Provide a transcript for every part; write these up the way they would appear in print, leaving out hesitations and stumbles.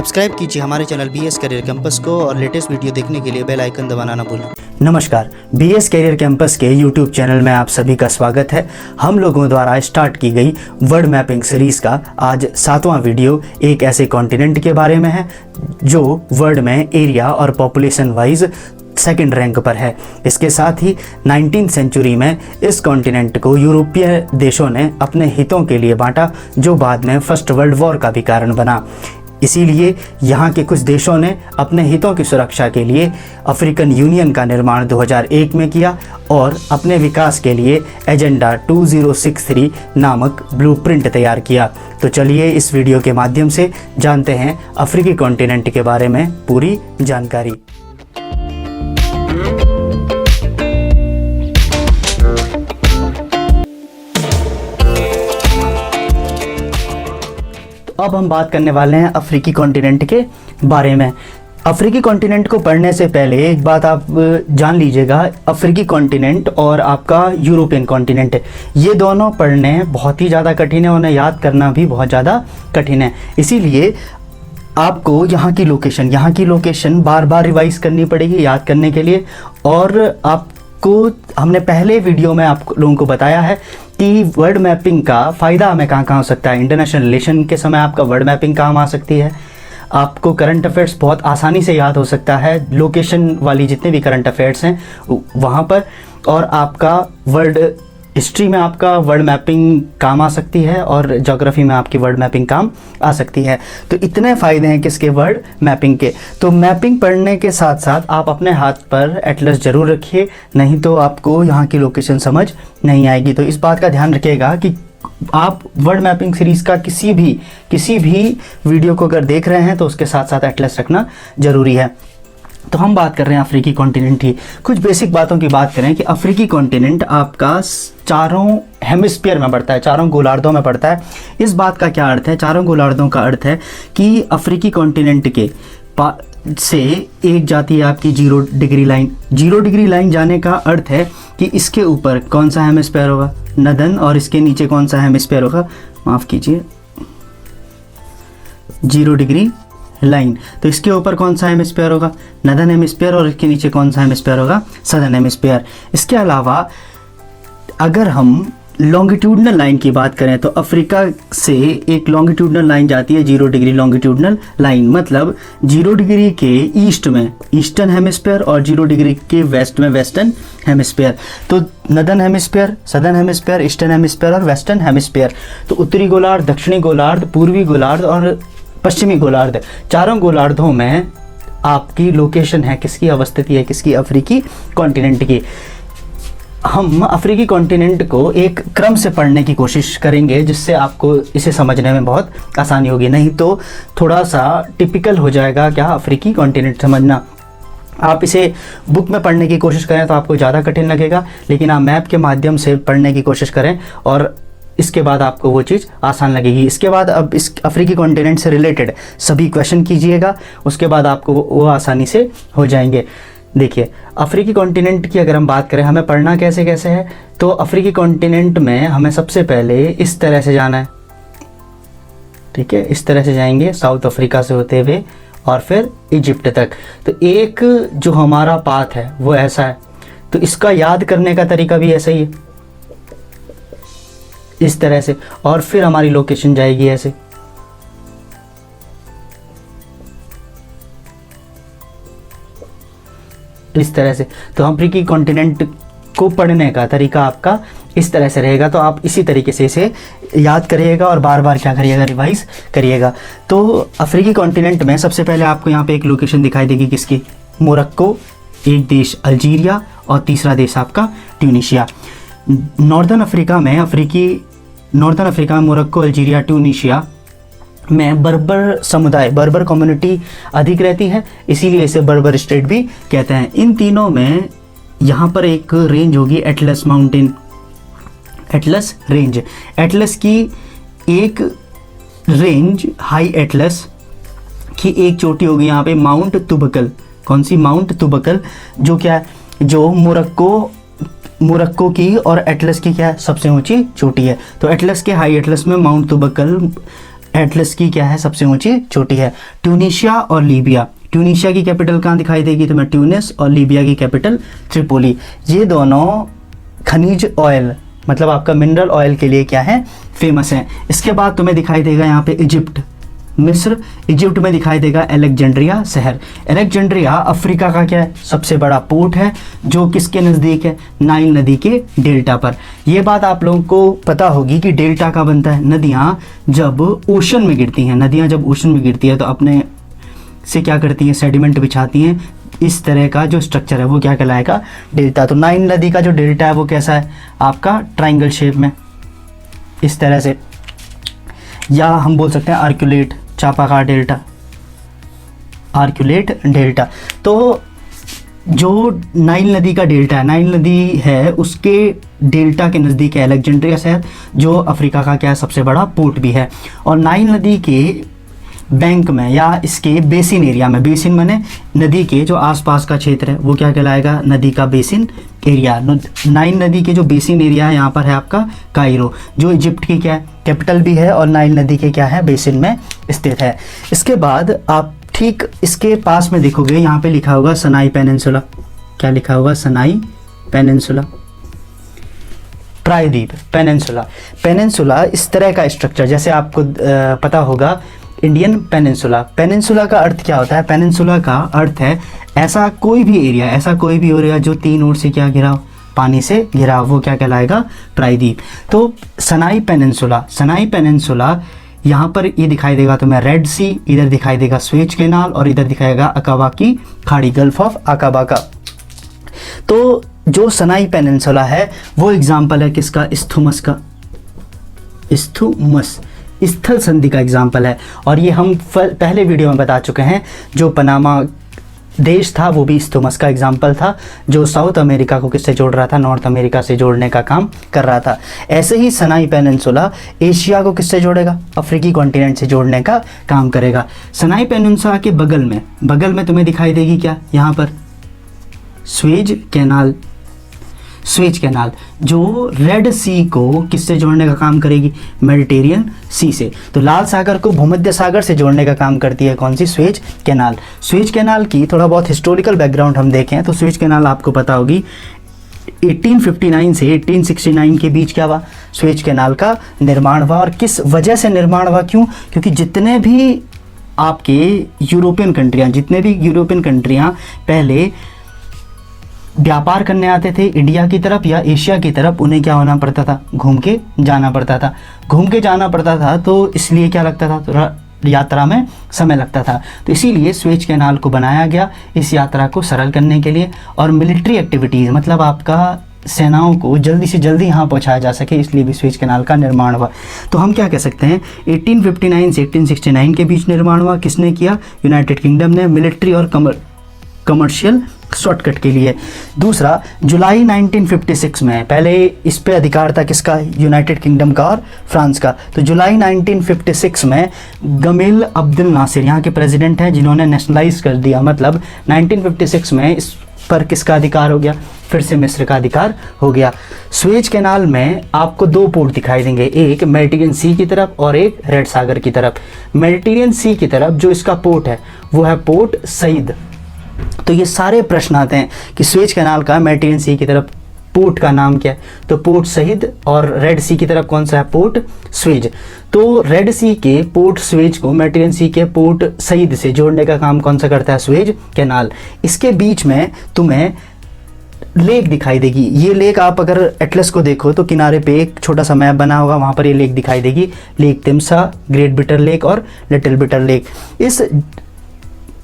Subscribe कीजिए हमारे channel BS career campus को और लेटेस्ट वीडियो देखने के लिए बेल आइकन दबाना ना भूलें। नमस्कार, BS करियर कैंपस के YouTube चैनल में आप सभी का स्वागत है। हम लोगों द्वारा स्टार्ट की गई वर्ड मैपिंग सीरीज़ का आज 7वां वीडियो एक ऐसे कॉन्टिनेंट के बारे में है जो वर्ल्ड में एरिया और पॉपुलेशन वाइज सेकंड रैंक पर है। इसके साथ ही 19वीं सेंचुरी में इस कॉन्टिनेंट को यूरोपीय देशों ने अपने हितों के लिए बांटा, जो बाद में फर्स्ट वर्ल्ड वॉर का भी कारण बना। इसीलिए यहाँ के कुछ देशों ने अपने हितों की सुरक्षा के लिए अफ्रीकन यूनियन का निर्माण 2001 में किया और अपने विकास के लिए एजेंडा 2063 नामक ब्लूप्रिंट तैयार किया। तो चलिए इस वीडियो के माध्यम से जानते हैं अफ्रीकी कॉन्टिनेंट के बारे में पूरी जानकारी। अब हम बात करने वाले हैं अफ्रीकी कॉन्टिनेंट के बारे में। अफ्रीकी कॉन्टिनेंट को पढ़ने से पहले एक बात आप जान लीजिएगा, अफ्रीकी कॉन्टिनेंट और आपका यूरोपियन कॉन्टिनेंट, ये दोनों पढ़ने बहुत ही ज़्यादा कठिन है, उन्हें याद करना भी बहुत ज़्यादा कठिन है। इसीलिए आपको यहाँ की लोकेशन बार बार रिवाइज करनी पड़ेगी याद करने के लिए। और आपको हमने पहले वीडियो में आप लोगों को बताया है कि वर्ड मैपिंग का फ़ायदा हमें कहाँ कहाँ हो सकता है। इंटरनेशनल रिलेशन के समय आपका वर्ड मैपिंग काम आ सकती है, आपको करंट अफेयर्स बहुत आसानी से याद हो सकता है, लोकेशन वाली जितने भी करंट अफेयर्स हैं वहाँ पर, और आपका वर्ल्ड हिस्ट्री में आपका वर्ड मैपिंग काम आ सकती है और ज्योग्राफी में आपकी वर्ड मैपिंग काम आ सकती है। तो इतने फ़ायदे हैं किसके, वर्ड मैपिंग के। तो मैपिंग पढ़ने के साथ साथ आप अपने हाथ पर एटलस ज़रूर रखिए, नहीं तो आपको यहाँ की लोकेशन समझ नहीं आएगी। तो इस बात का ध्यान रखिएगा कि आप वर्ड मैपिंग सीरीज़ का किसी भी वीडियो को अगर देख रहे हैं तो उसके साथ साथ एटलस रखना ज़रूरी है। तो हम बात कर रहे हैं अफ्रीकी कॉन्टिनेंट की। कुछ बेसिक बातों की बात करें कि अफ्रीकी कॉन्टिनेंट आपका चारों हेमिस्फीयर में पड़ता है, चारों गोलार्धों में पड़ता है। इस बात का क्या अर्थ है? चारों गोलार्धों का अर्थ है कि अफ्रीकी कॉन्टिनेंट के से एक जाती है आपकी 0 डिग्री लाइन। 0 डिग्री लाइन जाने का अर्थ है कि इसके ऊपर कौन सा हेमिस्फीयर होगा, नदन, और इसके नीचे कौन सा हेमिस्फीयर होगा, माफ़ कीजिए, 0 डिग्री लाइन। तो इसके ऊपर कौन सा हेमिस्फीयर होगा, नदन हेमिस्फीयर, और इसके नीचे कौन सा हेमिस्फीयर होगा, सदर्न हेमिस्फीयर। इसके अलावा अगर हम लॉन्गिट्यूडनल लाइन की बात करें तो अफ्रीका से एक लॉन्गिट्यूडनल लाइन जाती है, 0 डिग्री लॉन्गिट्यूडनल लाइन, मतलब 0 डिग्री के ईस्ट में ईस्टर्न हेमिस्फीयर और 0 डिग्री के वेस्ट में वेस्टर्न हेमिस्फीयर। तो northern hemisphere, southern hemisphere, eastern hemisphere और वेस्टर्न हेमिस्फीयर। तो उत्तरी गोलार्ध, दक्षिणी गोलार्ध, पूर्वी गोलार्ध और पश्चिमी गोलार्ध, चारों गोलार्धों में आपकी लोकेशन है किसकी, अवस्थिति है किसकी, अफ्रीकी कॉन्टिनेंट की। हम अफ्रीकी कॉन्टिनेंट को एक क्रम से पढ़ने की कोशिश करेंगे जिससे आपको इसे समझने में बहुत आसानी होगी, नहीं तो थोड़ा सा टिपिकल हो जाएगा क्या अफ्रीकी कॉन्टिनेंट समझना। आप इसे बुक में पढ़ने की कोशिश करें तो आपको ज़्यादा कठिन लगेगा, लेकिन आप मैप के माध्यम से पढ़ने की कोशिश करें और इसके बाद आपको वो चीज़ आसान लगेगी। इसके बाद अब इस अफ्रीकी कॉन्टिनेंट से रिलेटेड सभी क्वेश्चन कीजिएगा, उसके बाद आपको वो आसानी से हो जाएंगे। देखिए, अफ्रीकी कॉन्टिनेंट की अगर हम बात करें हमें पढ़ना कैसे है, तो अफ्रीकी कॉन्टिनेंट में हमें सबसे पहले इस तरह से जाना है, ठीक है, इस तरह से जाएंगे साउथ अफ्रीका से होते हुए और फिर इजिप्ट तक। तो एक जो हमारा पाथ है वो ऐसा है, तो इसका याद करने का तरीका भी ऐसा ही है, इस तरह से, और फिर हमारी लोकेशन जाएगी ऐसे। इस तरह से। तो अफ्रीकी कॉन्टिनेंट को पढ़ने का तरीका आपका इस तरह से रहेगा। तो आप इसी तरीके से इसे याद करिएगा और बार बार क्या करिएगा, रिवाइज करिएगा। तो अफ्रीकी कॉन्टिनेंट में सबसे पहले आपको यहाँ पे एक लोकेशन दिखाई देगी किसकी, मोरक्को, एक देश अल्जीरिया और तीसरा देश आपका ट्यूनीशिया। नॉर्दर्न अफ्रीका में मोरक्को, अल्जीरिया, ट्यूनीशिया में बर्बर समुदाय, बर्बर कम्युनिटी अधिक रहती है, इसीलिए इसे बर्बर स्टेट भी कहते हैं। इन तीनों में यहाँ पर एक रेंज होगी Atlas mountain, Atlas range. Atlas की एक रेंज, हाई एटलस की एक चोटी होगी यहाँ पे माउंट तुबकल। कौन सी, माउंट तुबकल, जो क्या है, जो मोरक्को की और एटलस की क्या सबसे ऊंची चोटी है। तो एटलस के हाई एटलस में माउंट तुबकल एटलस की क्या है, सबसे ऊंची चोटी है। ट्यूनीशिया और लीबिया, ट्यूनीशिया की कैपिटल कहाँ दिखाई देगी तुम्हें, ट्यूनिस, और लीबिया की कैपिटल त्रिपोली। ये दोनों खनिज ऑयल मतलब आपका मिनरल ऑयल के लिए क्या है, फेमस है। इसके बाद तुम्हें दिखाई देगा यहाँ पे इजिप्ट, मिस्र। इजिप्ट में दिखाई देगा अलेक्जेंड्रिया शहर। अलेक्जेंड्रिया अफ्रीका का क्या है, सबसे बड़ा पोर्ट है, जो किसके नज़दीक है, नाइल नदी के डेल्टा पर। यह बात आप लोगों को पता होगी कि डेल्टा का बनता है, नदियाँ जब ओशन में गिरती हैं, नदियाँ जब ओशन में गिरती है तो अपने से क्या करती हैं, सेडिमेंट बिछाती हैं। इस तरह का जो स्ट्रक्चर है वो क्या कहलाएगा, डेल्टा। तो नाइल नदी का जो डेल्टा है वो कैसा है आपका, ट्रायंगल शेप में, इस तरह से, या हम बोल सकते हैं आर्कुलेट, चापाकार डेल्टा, आर्कुलेट डेल्टा। तो जो नाइल नदी का डेल्टा है, नाइल नदी है उसके डेल्टा के नज़दीक है अलेक्जेंड्रिया शहर, जो अफ्रीका का क्या है, सबसे बड़ा पोर्ट भी है। और नाइल नदी के बैंक में या इसके बेसिन एरिया में, बेसिन माने नदी के जो आसपास का क्षेत्र है वो क्या कहलाएगा, नदी का बेसिन एरिया। नाइल नदी के जो बेसिन एरिया है यहाँ पर है आपका कायरो, जो इजिप्ट की क्या है, कैपिटल भी है और नाइल नदी के क्या है, बेसिन में स्थित है। इसके बाद आप ठीक इसके पास में देखोगे यहाँ पे लिखा होगा सनाई पेनिनसुला। क्या लिखा होगा, सनाई पेनिनसुला, प्रायद्वीप, पेनिनसुला। पेनिनसुला इस तरह का स्ट्रक्चर, जैसे आपको पता होगा इंडियन पेनिनसुला। पेनिनसुला का अर्थ क्या होता है, पेनिनसुला का अर्थ है ऐसा कोई भी एरिया, ऐसा कोई भी एरिया जो तीन ओर से क्या घिरा हो, पानी से घिरा हो, वो क्या कहलाएगा, प्रायद्वीप। तो सनाई पेनिनसुला, सनाई पेनिनसुला यहाँ पर ये दिखाई देगा तुम्हें रेड सी, इधर दिखाई देगा स्वेज कैनाल और इधर दिखाएगा अकाबा की खाड़ी, गल्फ ऑफ अकाबा का। तो जो सनाई पेनिनसुला है वो एग्जाम्पल है किसका, इस्थुमस का, इस्थुमस स्थल संधि का एग्जाम्पल है। और ये हम पहले वीडियो में बता चुके हैं, जो पनामा देश था वो भी इस्थुमस का एग्जाम्पल था, जो साउथ अमेरिका को किससे जोड़ रहा था, नॉर्थ अमेरिका से जोड़ने का काम कर रहा था। ऐसे ही सनाई पेनिनसुला एशिया को किससे जोड़ेगा, अफ्रीकी कॉन्टिनेंट से जोड़ने का काम करेगा। सनाई पेनिनसुला के बगल में तुम्हें दिखाई देगी क्या, यहाँ पर स्वेज कैनाल, स्वेज कैनाल जो रेड सी को किससे जोड़ने का काम करेगी, मेडिटेरियन सी से। तो लाल सागर को भूमध्य सागर से जोड़ने का काम करती है कौन सी, स्वेज कैनाल। स्वेज कैनाल की थोड़ा बहुत हिस्टोरिकल बैकग्राउंड हम देखें तो स्वेज कैनाल आपको पता होगी 1859 से 1869 के बीच क्या हुआ, स्वेज कैनाल का निर्माण हुआ। और किस वजह से निर्माण हुआ, क्यों, क्योंकि जितने भी आपके यूरोपियन कंट्रियाँ पहले व्यापार करने आते थे इंडिया की तरफ या एशिया की तरफ, उन्हें क्या होना पड़ता था, घूम के जाना पड़ता था। तो इसलिए क्या लगता था, तो यात्रा में समय लगता था। तो इसीलिए स्वेज कैनाल को बनाया गया इस यात्रा को सरल करने के लिए। और मिलिट्री एक्टिविटीज़ मतलब आपका सेनाओं को जल्दी से जल्दी यहाँ पहुँचाया जा सके, इसलिए भी स्वेज कैनाल का निर्माण हुआ। तो हम क्या कह सकते हैं, 1859 से 1869 के बीच निर्माण हुआ। किसने किया, यूनाइटेड किंगडम ने, मिलिट्री और कमर्शियल शॉर्टकट के लिए। दूसरा, जुलाई 1956 में, पहले इस पे अधिकार था किसका, यूनाइटेड किंगडम का और फ्रांस का। तो जुलाई 1956 में गमील अब्दुल नासिर यहाँ के प्रेसिडेंट हैं, जिन्होंने नेशनलाइज कर दिया। मतलब 1956 में इस पर किसका अधिकार हो गया, फिर से मिस्र का अधिकार हो गया। स्वेज कैनाल में आपको दो पोर्ट दिखाई देंगे, एक मेडिटेरियन सी की तरफ और एक रेड सागर की तरफ। मेडिटेरियन सी की तरफ जो इसका पोर्ट है वो है पोर्ट सईद। तो ये सारे प्रश्न आते हैं कि स्वेज कैनाल का मेडिटेरियन सी की तरफ पोर्ट का नाम क्या है, तो पोर्ट सईद, और रेड सी की तरफ कौन सा है, पोर्ट स्वेज। तो रेड सी के पोर्ट स्वेज को मेडिटेरियन सी के पोर्ट सईद से जोड़ने का काम कौन सा करता है, स्वेज कैनाल। इसके बीच में तुम्हें लेक दिखाई देगी। ये लेक आप अगर एटलस को देखो तो किनारे पे एक छोटा सा मैप बना होगा, वहाँ पर ये लेक दिखाई देगी, लेक तिम्सा, ग्रेट बिटर लेक और लिटिल बिटर लेक। इस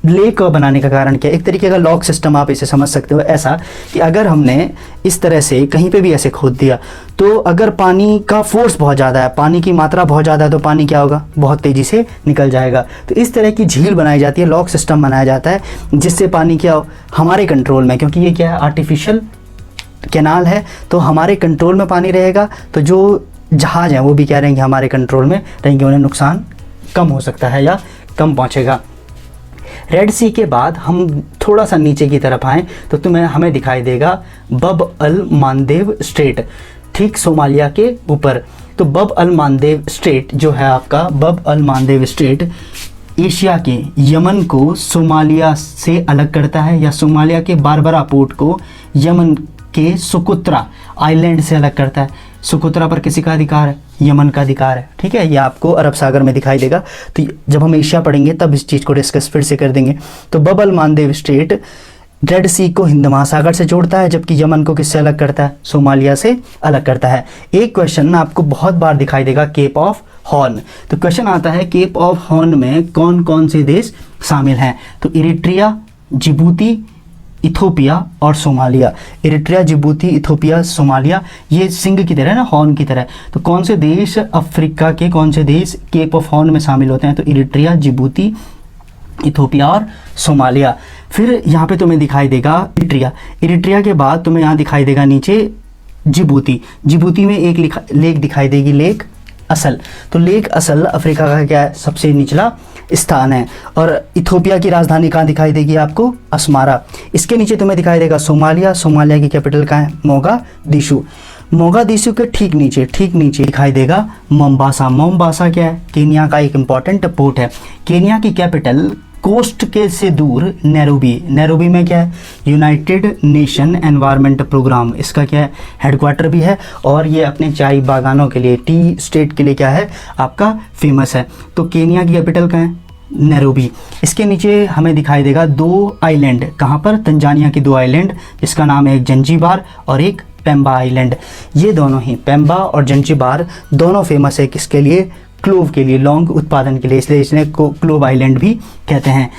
लेक को बनाने का कारण क्या है, एक तरीके का लॉक सिस्टम आप इसे समझ सकते हो, ऐसा कि अगर हमने इस तरह से कहीं पे भी ऐसे खोद दिया तो अगर पानी का फोर्स बहुत ज़्यादा है, पानी की मात्रा बहुत ज़्यादा है, तो पानी क्या होगा, बहुत तेज़ी से निकल जाएगा। तो इस तरह की झील बनाई जाती है, लॉक सिस्टम बनाया जाता है, जिससे पानी क्या हो, हमारे कंट्रोल में, क्योंकि ये क्या है, आर्टिफिशियल कैनाल है, तो हमारे कंट्रोल में पानी रहेगा। तो जो जहाज़ हैं वो भी क्या रहेंगे, हमारे कंट्रोल में रहेंगे, उन्हें नुकसान कम हो सकता है या कम पहुँचेगा। रेड सी के बाद हम थोड़ा सा नीचे की तरफ आएँ तो हमें दिखाई देगा बब अल मानदेव स्ट्रेट, ठीक सोमालिया के ऊपर। तो बब अल मानदेव स्ट्रेट जो है आपका, बब अल मानदेव स्ट्रेट एशिया के यमन को सोमालिया से अलग करता है, या सोमालिया के बारबरा पोर्ट को यमन के सुकुत्रा आइलैंड से अलग करता है। सुकुत्रा पर किसी का अधिकार है? यमन का अधिकार है। ठीक है, ये आपको अरब सागर में दिखाई देगा। तो जब हम एशिया पढ़ेंगे तब इस चीज़ को डिस्कस फिर से कर देंगे। तो बब अल मानदेव स्ट्रेट रेड सी को हिंद महासागर से जोड़ता है, जबकि यमन को किससे अलग करता है? सोमालिया से अलग करता है। एक क्वेश्चन आपको बहुत बार दिखाई देगा, केप ऑफ हॉर्न। तो क्वेश्चन आता है केप ऑफ हॉर्न में कौन कौन से देश शामिल हैं? तो इरिट्रिया, जिबूती, इथोपिया और Somalia. Eritrea, Djibouti, Ethiopia, Somalia, ये सिंह की तरह ना, हॉर्न की तरह। तो कौन से देश, अफ्रीका के कौन से देश केप ऑफ हॉर्न में शामिल होते हैं? तो इरिट्रिया, जिबूती, इथोपिया और सोमालिया। फिर यहाँ पे तुम्हें दिखाई देगा इरिट्रिया। इरिट्रिया के बाद तुम्हें यहाँ दिखाई देगा नीचे जिबूती। जिबूती में एक लेक दिखाई देगी, लेक असल। तो लेक असल अफ्रीका का क्या है? सबसे निचला स्थान है। और इथोपिया की राजधानी कहाँ दिखाई देगी आपको? अस्मारा। इसके नीचे तुम्हें दिखाई देगा सोमालिया। सोमालिया की कैपिटल कहाँ है? मोगादिशु। मोगादिशु के ठीक नीचे दिखाई देगा मोम्बासा। मोम्बासा क्या है? केनिया का एक इंपॉर्टेंट पोर्ट है। केनिया की कैपिटल कोस्ट के से दूर नैरोबी। नैरोबी में क्या है? यूनाइटेड नेशन एनवायरनमेंट प्रोग्राम, इसका क्या है? हेडक्वार्टर भी है। और ये अपने चाय बागानों के लिए, टी स्टेट के लिए क्या है आपका? फेमस है। तो केनिया की कैपिटल कहाँ है? नैरोबी। इसके नीचे हमें दिखाई देगा दो आइलैंड। कहाँ पर? तंजानिया की दो आइलैंड, जिसका नाम है एक जंजीबार और एक पेम्बा आइलैंड। ये दोनों ही, पेम्बा और जंजीबार दोनों फेमस है किसके लिए? क्लोव के लिए, लौंग उत्पादन के लिए, इसलिए इसने को क्लोव आइलैंड भी कहते हैं।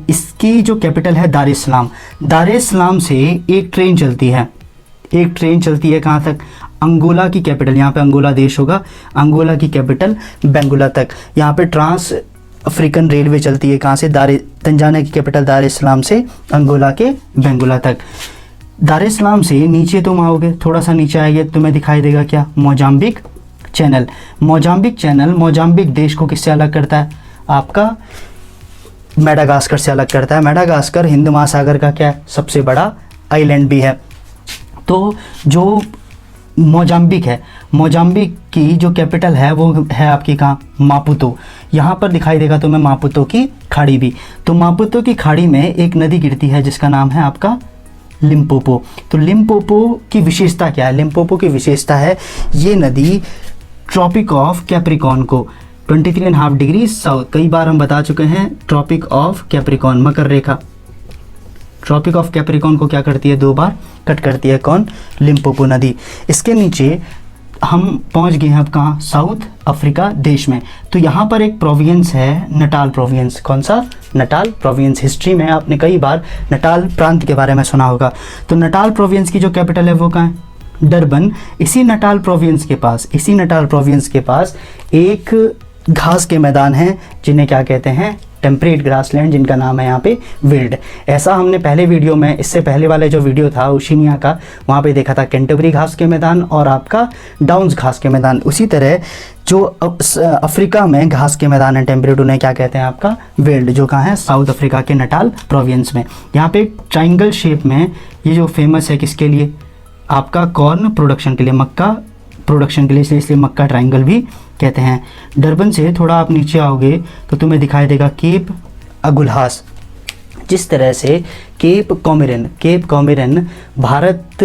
इसकी जो कैपिटल है दार एस सलाम। दार एस सलाम से एक ट्रेन चलती है। एक ट्रेन चलती है कहाँ तक? अंगोला की कैपिटल, यहाँ पे अंगोला देश होगा, अंगोला की कैपिटल बेंगुला तक। यहाँ पे ट्रांस अफ्रीकन रेलवे चलती है कहाँ से? तंजानिया की कैपिटल दार एस सलाम से अंगोला के बेंगुला तक। दार एस सलाम से नीचे तुम आओगे, थोड़ा सा नीचे आएंगे, तुम्हें दिखाई देगा क्या? Mozambique channel. Mozambique channel Mozambique देश को किससे अलग करता है? आपका मेडागास्कर से अलग करता है। मेडागास्कर हिंद महासागर का क्या है? सबसे बड़ा आइलैंड भी है। तो जो मोजाम्बिक है, मोजाम्बिक की जो कैपिटल है वो है आपकी कहाँ? मापुतो। यहाँ पर दिखाई देगा तुम्हें मापुतो की खाड़ी भी। तो मापुतो की खाड़ी में एक नदी गिरती है जिसका नाम है आपका लिम्पोपो। तो लिम्पोपो की विशेषता क्या है? लिम्पोपो की विशेषता है ये नदी ट्रॉपिक ऑफ कैप्रिकॉन को 23.5 डिग्री साउथ, कई बार हम बता चुके हैं, ट्रॉपिक ऑफ कैप्रिकॉन, मकर रेखा, ट्रॉपिक ऑफ कैप्रिकॉन को क्या करती है? 2 बार कट करती है। कौन? लिम्पोपो नदी। इसके नीचे हम पहुंच गए हैं अब कहाँ? साउथ अफ्रीका देश में। तो यहाँ पर एक प्रोविंस है नटाल प्रोविंस। कौन सा? Natal province. हिस्ट्री में आपने कई बार नटाल प्रांत के बारे में सुना होगा। तो नटाल प्रोविंस की जो कैपिटल है वो कहाँ है? डरबन। इसी नटाल प्रोविंस के पास एक घास के मैदान हैं जिन्हें क्या कहते हैं? टेम्परेट ग्रासलैंड, जिनका नाम है यहाँ पे विल्ड। ऐसा हमने पहले वीडियो में, इससे पहले वाले जो वीडियो था ओशिनिया का, वहाँ पे देखा था कैंटरबरी घास के मैदान और आपका डाउन्स घास के मैदान। उसी तरह जो अफ्रीका में घास के मैदान है टेम्परेट, उन्हें क्या कहते हैं? आपका विल्ड, जो कहाँ है? साउथ अफ्रीका के नटाल प्रोविंस में। यहाँ पे ट्राइंगल शेप में ये जो फेमस है किसके लिए? आपका कॉर्न प्रोडक्शन के लिए, मक्का प्रोडक्शन के लिए, इसलिए मक्का ट्राइंगल भी कहते हैं। डरबन से थोड़ा आप नीचे आओगे तो तुम्हें दिखाई देगा केप अगुल्हास। जिस तरह से केप कॉमेरन भारत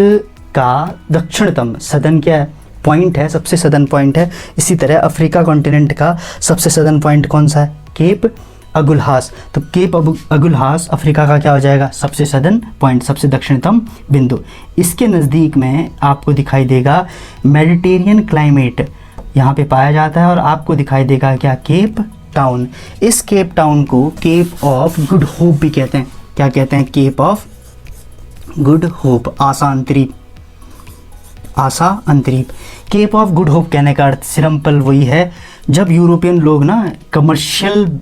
का दक्षिणतम सदन क्या है? पॉइंट है, सबसे सदन पॉइंट है। इसी तरह अफ्रीका कॉन्टिनेंट का सबसे सदन पॉइंट कौन सा है? केप अगुल्हास। तो केप अगुल्हास अफ्रीका का क्या हो जाएगा? सबसे सदन पॉइंट, सबसे दक्षिणतम बिंदु। इसके नज़दीक में आपको दिखाई देगा मेडिटेरियन क्लाइमेट यहाँ पे पाया जाता है। और आपको दिखाई देगा क्या? Cape Town. इस केप टाउन को केप ऑफ गुड होप भी कहते हैं। क्या कहते हैं? केप ऑफ गुड होप, आशा अंतरीप। केप ऑफ गुड होप कहने का अर्थ सिंपल वही है, जब यूरोपियन लोग ना कमर्शियल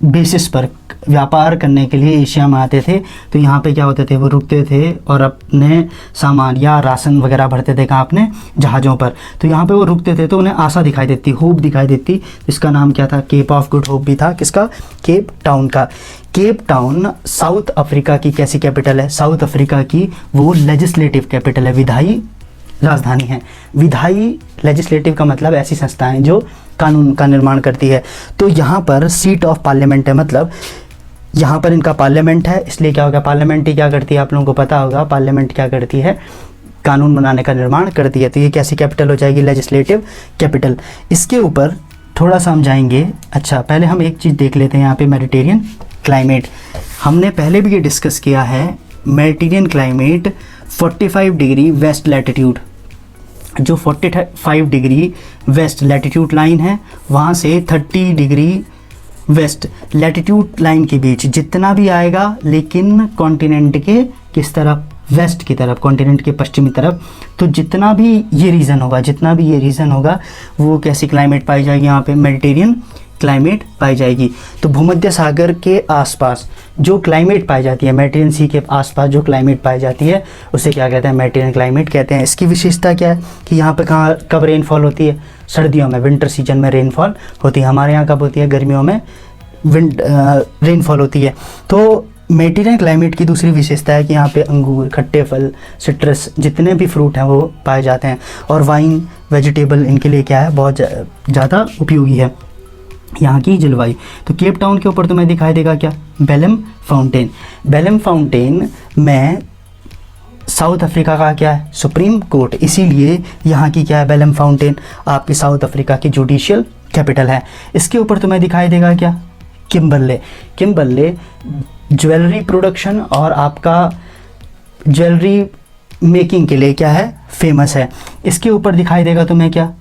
बेसिस पर व्यापार करने के लिए एशिया में आते थे, तो यहाँ पे क्या होते थे? वो रुकते थे और अपने सामान या राशन वगैरह भरते थे कहाँ? अपने जहाज़ों पर। तो यहाँ पे वो रुकते थे तो उन्हें आशा दिखाई देती, होप दिखाई देती। इसका नाम क्या था? केप ऑफ गुड होप भी था। किसका? केप टाउन का। केप टाउन साउथ अफ्रीका की कैसी कैपिटल है? साउथ अफ्रीका की वो लेजिस्लेटिव कैपिटल है, विधायी राजधानी है। विधायी लेजिस्लेटिव का मतलब ऐसी संस्थाएं जो कानून का निर्माण करती है। तो यहाँ पर सीट ऑफ पार्लियामेंट है, मतलब यहाँ पर इनका पार्लियामेंट है, इसलिए क्या होगा, पार्लियामेंट ही क्या करती है, आप लोगों को पता होगा पार्लियामेंट क्या करती है, कानून बनाने का निर्माण करती है। तो ये कैसी कैपिटल हो जाएगी, लेजिस्लेटिव कैपिटल। इसके ऊपर थोड़ा सा हम जाएंगे। अच्छा, पहले हम एक चीज़ देख लेते हैं यहाँ पे, मेडिटेरियन क्लाइमेट। हमने पहले भी ये डिस्कस किया है, Mediterranean climate 45 degree west latitude, जो 45 डिग्री वेस्ट लैटिट्यूड लाइन है, वहाँ से 30 डिग्री वेस्ट लैटिट्यूड लाइन के बीच जितना भी आएगा, लेकिन कॉन्टिनेंट के किस तरफ, वेस्ट की तरफ, कॉन्टिनेंट के पश्चिमी तरफ। तो जितना भी ये रीजन होगा वो कैसी क्लाइमेट पाई जाएगी, यहाँ पे मेडिटेरियन क्लाइमेट पाई जाएगी। तो भूमध्य सागर के आसपास जो क्लाइमेट पाई जाती है, मेडिटेरियन सी के आसपास जो क्लाइमेट पाई जाती है, उसे क्या कहते हैं, मेडिटेरियन क्लाइमेट कहते हैं। इसकी विशेषता क्या है कि यहाँ पे कब रेनफॉल होती है, सर्दियों में, विंटर सीजन में रेनफॉल होती है। हमारे यहाँ कब होती है, गर्मियों में रेनफॉल होती है। तो मेडिटेरियन क्लाइमेट की दूसरी विशेषता है कि यहाँ पे अंगूर, खट्टे फल, सिट्रस, जितने भी फ्रूट हैं वो पाए जाते हैं, और वाइन, वेजिटेबल, इनके लिए क्या है, बहुत ज़्यादा उपयोगी है यहाँ की जलवायु। तो केप टाउन के ऊपर तुम्हें दिखाई देगा क्या, बेलम फाउंटेन। बेलम फाउंटेन में साउथ अफ्रीका का क्या है, सुप्रीम कोर्ट, इसीलिए यहाँ की क्या है, बेलम फाउंटेन आपकी साउथ अफ्रीका की जुडिशियल कैपिटल है। इसके ऊपर तुम्हें दिखाई देगा क्या, किम्बरले। किम्बरले ज्वेलरी प्रोडक्शन और आपका ज्वेलरी मेकिंग के लिए क्या है, फेमस है। इसके ऊपर दिखाई देगा तुम्हें क्या,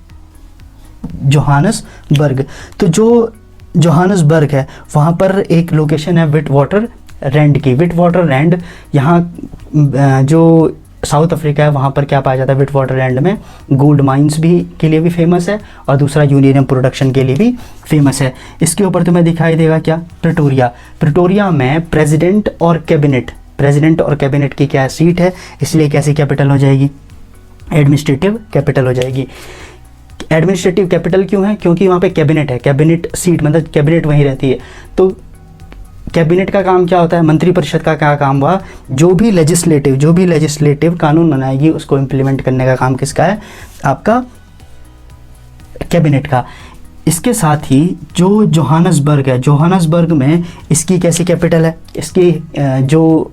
जोहानसबर्ग। तो जो जोहानसबर्ग है वहाँ पर एक लोकेशन है विट वाटर रैंड की। विट वाटर रैंड यहाँ जो साउथ अफ्रीका है वहाँ पर क्या पाया जाता है, विट वाटर रैंड में गोल्ड माइंस भी के लिए भी फेमस है, और दूसरा यूरेनियम प्रोडक्शन के लिए भी फेमस है। इसके ऊपर तुम्हें दिखाई देगा क्या, प्रिटोरिया। प्रिटोरिया में प्रेसिडेंट और कैबिनेट की क्या सीट है, इसलिए कैसी कैपिटल हो जाएगी, एडमिनिस्ट्रेटिव कैपिटल हो जाएगी। एडमिनिस्ट्रेटिव कैपिटल क्यों है, क्योंकि वहाँ पे कैबिनेट है, कैबिनेट सीट मतलब कैबिनेट वहीं रहती है। तो कैबिनेट का काम क्या होता है, मंत्रिपरिषद का क्या काम हुआ, जो भी लेजिस्लेटिव कानून बनाएगी उसको इम्प्लीमेंट करने का काम किसका है, आपका कैबिनेट का। इसके साथ ही जो जोहानसबर्ग है, जोहानसबर्ग में इसकी कैसी कैपिटल है, इसकी जो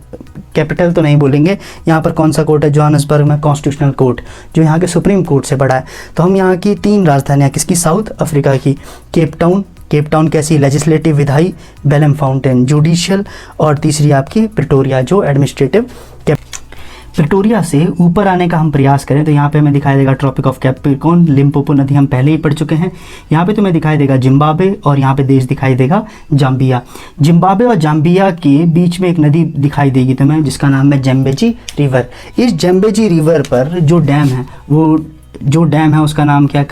कैपिटल तो नहीं बोलेंगे, यहाँ पर कौन सा कोर्ट है, जोहानसबर्ग में कॉन्स्टिट्यूशनल कोर्ट, जो यहाँ के सुप्रीम कोर्ट से बड़ा है। तो हम यहाँ की 3 राजधानियाँ किसकी, साउथ अफ्रीका की, केप टाउन कैसी, लेजिस्लेटिव विधायी, बेलम फाउंटेन जुडिशियल, और तीसरी आपकी प्रिटोरिया जो एडमिनिस्ट्रेटिव। प्रिटोरिया से ऊपर आने का हम प्रयास करें तो यहाँ पे हमें दिखाई देगा ट्रॉपिक ऑफ कैप्रिकॉर्न, लिम्पोपो नदी हम पहले ही पढ़ चुके हैं। यहाँ पे तुम्हें दिखाई देगा जिम्बाब्वे, और यहाँ पे देश दिखाई देगा जाम्बिया। जिम्बाब्वे और जाम्बिया के बीच में एक नदी दिखाई देगी तुम्हें जिसका नाम है जेम्बेजी रिवर। इस जेम्बेजी रिवर पर जो डैम है, वो जो डैम है उसका नाम क्या है,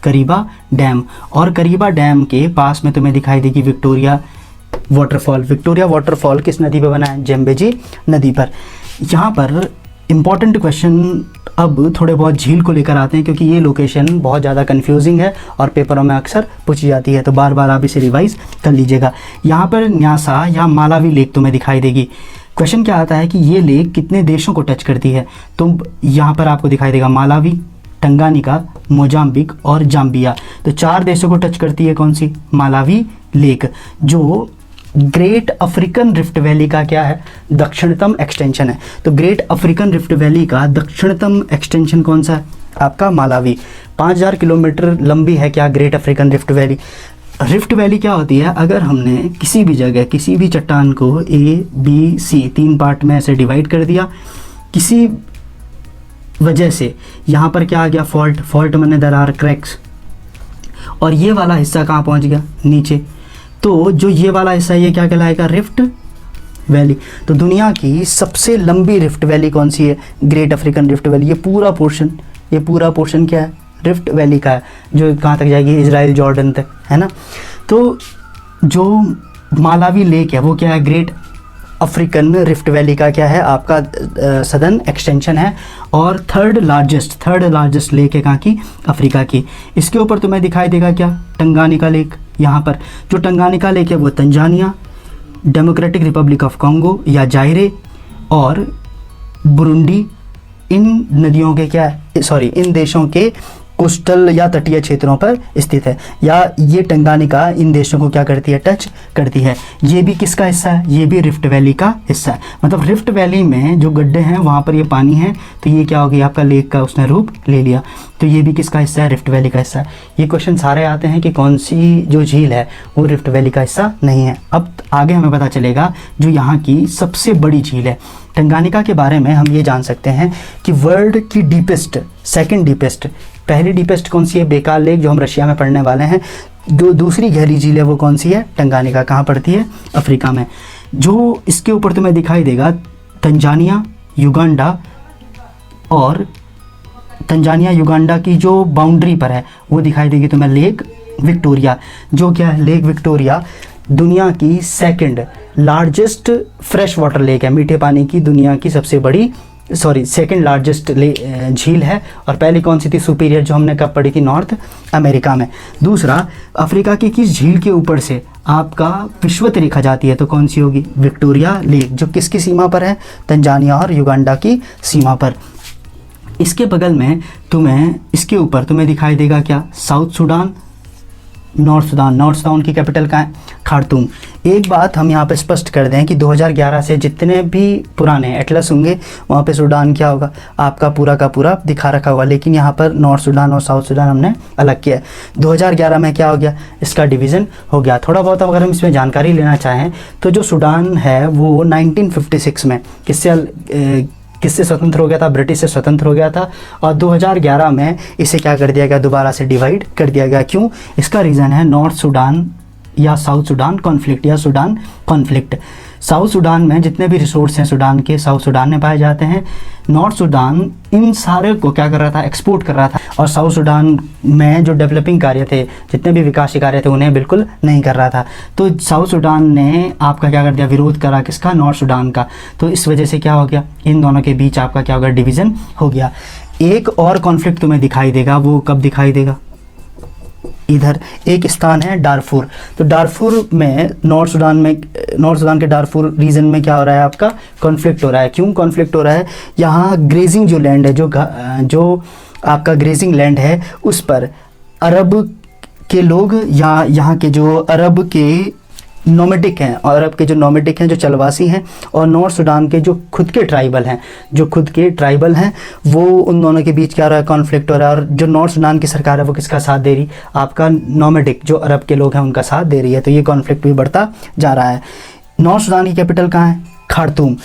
करीबा डैम। और करीबा डैम के पास में तुम्हें दिखाई देगी विक्टोरिया वाटरफॉल। विक्टोरिया वाटरफॉल किस नदी पर बना है, जेम्बेजी नदी पर। यहाँ पर इम्पॉर्टेंट क्वेश्चन अब थोड़े बहुत झील को लेकर आते हैं, क्योंकि ये लोकेशन बहुत ज़्यादा कंफ्यूजिंग है और पेपरों में अक्सर पूछी जाती है, तो बार बार आप इसे रिवाइज कर लीजिएगा। यहाँ पर न्यासा या मालावी लेक तुम्हें दिखाई देगी। क्वेश्चन क्या आता है कि ये लेक कितने देशों को टच करती है, तो यहाँ पर आपको दिखाई देगा मालावी, टंगानिका, मोजाम्बिक और जाम्बिया। तो 4 देशों को टच करती है कौन सी, मालावी लेक, जो ग्रेट अफ्रीकन रिफ्ट वैली का क्या है, दक्षिणतम एक्सटेंशन है। तो ग्रेट अफ्रीकन रिफ्ट वैली का दक्षिणतम एक्सटेंशन कौन सा है, आपका मालावी। 5000 किलोमीटर लंबी है क्या great African rift valley. Rift valley क्या होती है, अगर हमने किसी भी जगह किसी भी चट्टान को ABC 3 पार्ट में ऐसे डिवाइड कर दिया, किसी वजह से यहाँ पर क्या आ गया, फॉल्ट मैंने दरार, क्रैक्स, और ये वाला हिस्सा कहाँ पहुँच गया, नीचे। तो जो ये वाला हिस्सा ये क्या कहलाएगा, रिफ्ट वैली। तो दुनिया की सबसे लंबी रिफ्ट वैली कौन सी है, ग्रेट अफ्रीकन रिफ्ट वैली। ये पूरा पोर्शन क्या है, रिफ्ट वैली का है, जो कहाँ तक जाएगी, इजराइल जॉर्डन तक, है ना। तो जो मालावी लेक है वो क्या है, ग्रेट अफ्रीकन रिफ्ट वैली का क्या है, आपका सदर्न एक्सटेंशन है, और थर्ड लार्जेस्ट लेक है कहाँ की, अफ्रीका की। इसके ऊपर तुम्हें दिखाई देगा क्या, टंगानिका लेक। यहाँ पर जो टंगानिका लेक है वो Tanzania, democratic Republic of Congo या जायरे और बुरुंडी इन नदियों के इन देशों के कोस्टल या तटीय क्षेत्रों पर स्थित है, या ये टंगानिका इन देशों को क्या करती है, टच करती है। ये भी किसका हिस्सा है, ये भी रिफ्ट वैली का हिस्सा है। मतलब रिफ्ट वैली में जो गड्ढे हैं वहाँ पर ये पानी है, तो ये क्या हो गया आपका लेक का उसने रूप ले लिया, तो ये भी किसका हिस्सा है, रिफ्ट वैली का हिस्सा है। ये क्वेश्चन सारे आते हैं कि कौन सी जो झील है वो रिफ्ट वैली का हिस्सा नहीं है। अब आगे हमें पता चलेगा जो यहाँ की सबसे बड़ी झील है टंगानिका के बारे में हम ये जान सकते हैं कि वर्ल्ड की डीपेस्ट, सेकंड डीपेस्ट, पहली डीपेस्ट कौन सी है, बेकाल लेक जो हम रशिया में पढ़ने वाले हैं। दूसरी गहरी झील है वो कौन सी है, टंगानिका, कहाँ पड़ती है, अफ्रीका में। जो इसके ऊपर तुम्हें दिखाई देगा तंजानिया, युगांडा, और तंजानिया युगांडा की जो बाउंड्री पर है वो दिखाई देगी तुम्हें लेक विक्टोरिया। जो क्या है, लेक विक्टोरिया दुनिया की second largest fresh water lake है, मीठे पानी की दुनिया की सबसे बड़ी, सेकंड लार्जेस्ट झील है। और पहली कौन सी थी, सुपीरियर, जो हमने कब पढ़ी थी, नॉर्थ अमेरिका में। दूसरा, अफ्रीका की किस झील के ऊपर से आपका विषुवत रेखा जाती है, तो कौन सी होगी, विक्टोरिया लेक, जो किसकी सीमा पर है, तंजानिया और युगांडा की सीमा पर। इसके बगल में तुम्हें, इसके ऊपर तुम्हें दिखाई देगा क्या, south Sudan, north Sudan. North Sudan की कैपिटल कहाँ है, खार्तूम। एक बात हम यहाँ पे स्पष्ट कर दें कि 2011 से जितने भी पुराने एटलस होंगे वहाँ पे सूडान क्या होगा, आपका पूरा का पूरा दिखा रखा होगा, लेकिन यहाँ पर नॉर्थ सूडान और साउथ सूडान हमने अलग किया है। 2011 में क्या हो गया, इसका डिवीज़न हो गया। थोड़ा बहुत अगर हम इसमें जानकारी लेना चाहें तो जो सूडान है वो 1956 में किससे स्वतंत्र हो गया था, ब्रिटिश से स्वतंत्र हो गया था, और 2011 में इसे क्या कर दिया गया, दोबारा से डिवाइड कर दिया गया। क्यों, इसका रीज़न है नॉर्थ सूडान या साउथ सूडान कॉन्फ्लिक्ट, या सूडान कॉन्फ्लिक्ट। साउथ सूडान में जितने भी रिसोर्स हैं सूडान के, साउथ सूडान में पाए जाते हैं। नॉर्थ सूडान इन सारे को क्या कर रहा था, एक्सपोर्ट कर रहा था, और साउथ सूडान में जो डेवलपिंग कार्य थे, जितने भी विकासी कार्य थे, उन्हें बिल्कुल नहीं कर रहा था। तो साउथ सूडान ने आपका क्या कर दिया, विरोध करा किसका, नॉर्थ सूडान का। तो इस वजह से क्या हो गया, इन दोनों के बीच आपका क्या होगा, डिवीज़न हो गया। एक और कॉन्फ्लिक्ट तुम्हें दिखाई देगा, वो कब दिखाई देगा, इधर एक स्थान है डारफुर। तो डारफुर में नॉर्थ सूडान के डारफुर रीजन में क्या हो रहा है, आपका कॉन्फ्लिक्ट हो रहा है। क्यों कॉन्फ्लिक्ट हो रहा है, यहाँ ग्रेजिंग जो लैंड है, जो आपका ग्रेजिंग लैंड है, उस पर अरब के लोग या यहाँ के जो अरब के नोमेडिक हैं, और अरब के जो नोमेडिक हैं, जो चलवासी हैं, और नॉर्थ सूडान के जो खुद के ट्राइबल हैं, वो उन दोनों के बीच क्या हो रहा है, कॉन्फ्लिक्ट हो रहा है। और जो नॉर्थ सूडान की सरकार है वो किसका साथ दे रही, आपका नोमेडिक जो अरब के लोग हैं उनका साथ दे रही है। तो ये कॉन्फ्लिक्ट भी बढ़ता जा रहा है। नॉर्थ सूडान की कैपिटल कहाँ है, खार्तूम।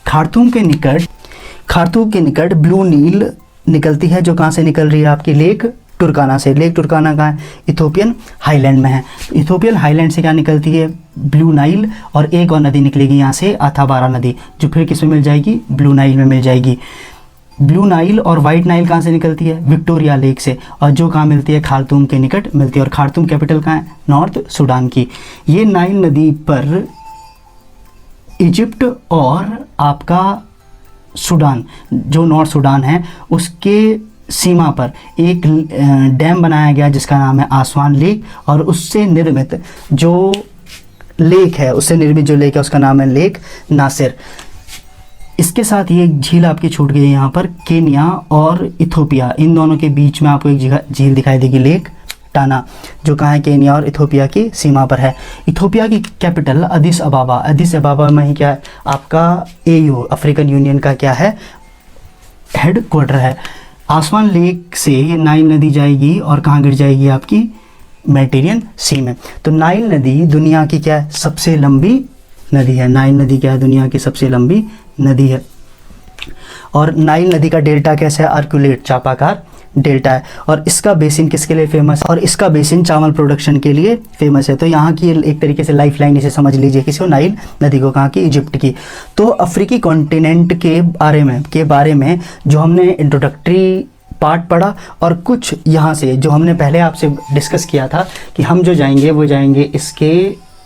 खार्तूम के निकट ब्लू नील निकलती है, जो कहाँ से निकल रही है, आपकी लेक टुर्काना से। लेक टुर्काना कहाँ है, इथोपियन हाईलैंड में है। इथोपियन हाईलैंड से क्या निकलती है, ब्लू नाइल, और एक और नदी निकलेगी यहाँ से, अथाबारा नदी, जो फिर किस में मिल जाएगी, ब्लू नाइल में मिल जाएगी। ब्लू नाइल और वाइट नाइल कहाँ से निकलती है, विक्टोरिया लेक से, और जो कहाँ मिलती है, खार्तूम के निकट मिलती है। और खार्तूम कैपिटल कहाँ है, नॉर्थ सूडान की। ये नाइल नदी पर इजिप्ट और आपका सूडान, जो नॉर्थ सूडान है, उसके सीमा पर एक डैम बनाया गया जिसका नाम है आसवान लेक, और उससे निर्मित जो लेक है उसका नाम है लेक नासिर। इसके साथ ये झील आपकी छूट गई है यहाँ पर, केन्या और इथोपिया, इन दोनों के बीच में आपको एक झील दिखाई देगी, लेक टाना, जो कहाँ है, केन्या और इथोपिया की सीमा पर है। इथोपिया की कैपिटल अदिस अबाबा में ही क्या है, आपका AU अफ्रीकन यूनियन का क्या है, हेड क्वार्टर है। आसवान लेक से ये नाइल नदी जाएगी और कहाँ गिर जाएगी, आपकी मेडिटेरियन सी में। तो नाइल नदी दुनिया की क्या है, सबसे लंबी नदी है। नाइल नदी क्या है, दुनिया की सबसे लंबी नदी है। और नाइल नदी का डेल्टा कैसा है, आर्कुलेट, चापाकार डेल्टा है। और इसका बेसिन किसके लिए फेमस है, और इसका बेसिन चावल प्रोडक्शन के लिए फेमस है। तो यहाँ की एक तरीके से लाइफ लाइन इसे समझ लीजिए, किसी को, नाइल नदी को, कहाँ की, इजिप्ट की। तो अफ्रीकी कॉन्टिनेंट के बारे में जो हमने इंट्रोडक्टरी पार्ट पढ़ा, और कुछ यहाँ से जो हमने पहले आपसे डिस्कस किया था कि हम जो जाएंगे वो जाएंगे इसके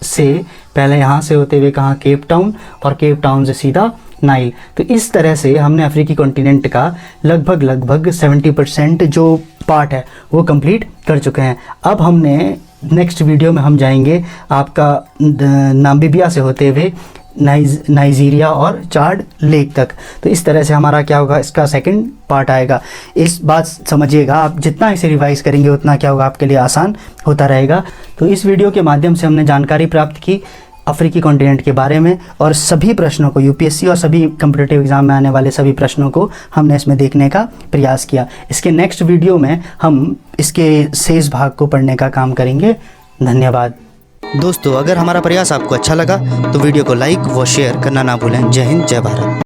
से पहले यहाँ से होते हुए कहाँ, केप टाउन, और केप टाउन से सीधा नाइल। तो इस तरह से हमने अफ्रीकी कॉन्टिनेंट का लगभग 70% जो पार्ट है वो कंप्लीट कर चुके हैं। अब हमने नेक्स्ट वीडियो में हम जाएंगे आपका नामीबिया से होते हुए नाइजीरिया और चाड लेक तक। तो इस तरह से हमारा क्या होगा, इसका सेकंड पार्ट आएगा। इस बात समझिएगा, आप जितना इसे रिवाइज करेंगे उतना क्या होगा, आपके लिए आसान होता रहेगा। तो इस वीडियो के माध्यम से हमने जानकारी प्राप्त की अफ्रीकी कॉन्टिनेंट के बारे में, और सभी प्रश्नों को यूपीएससी और सभी कम्पिटिटिव एग्जाम में आने वाले सभी प्रश्नों को हमने इसमें देखने का प्रयास किया। इसके नेक्स्ट वीडियो में हम इसके शेष भाग को पढ़ने का काम करेंगे। धन्यवाद दोस्तों, अगर हमारा प्रयास आपको अच्छा लगा तो वीडियो को लाइक व शेयर करना ना भूलें। जय हिंद, जय भारत।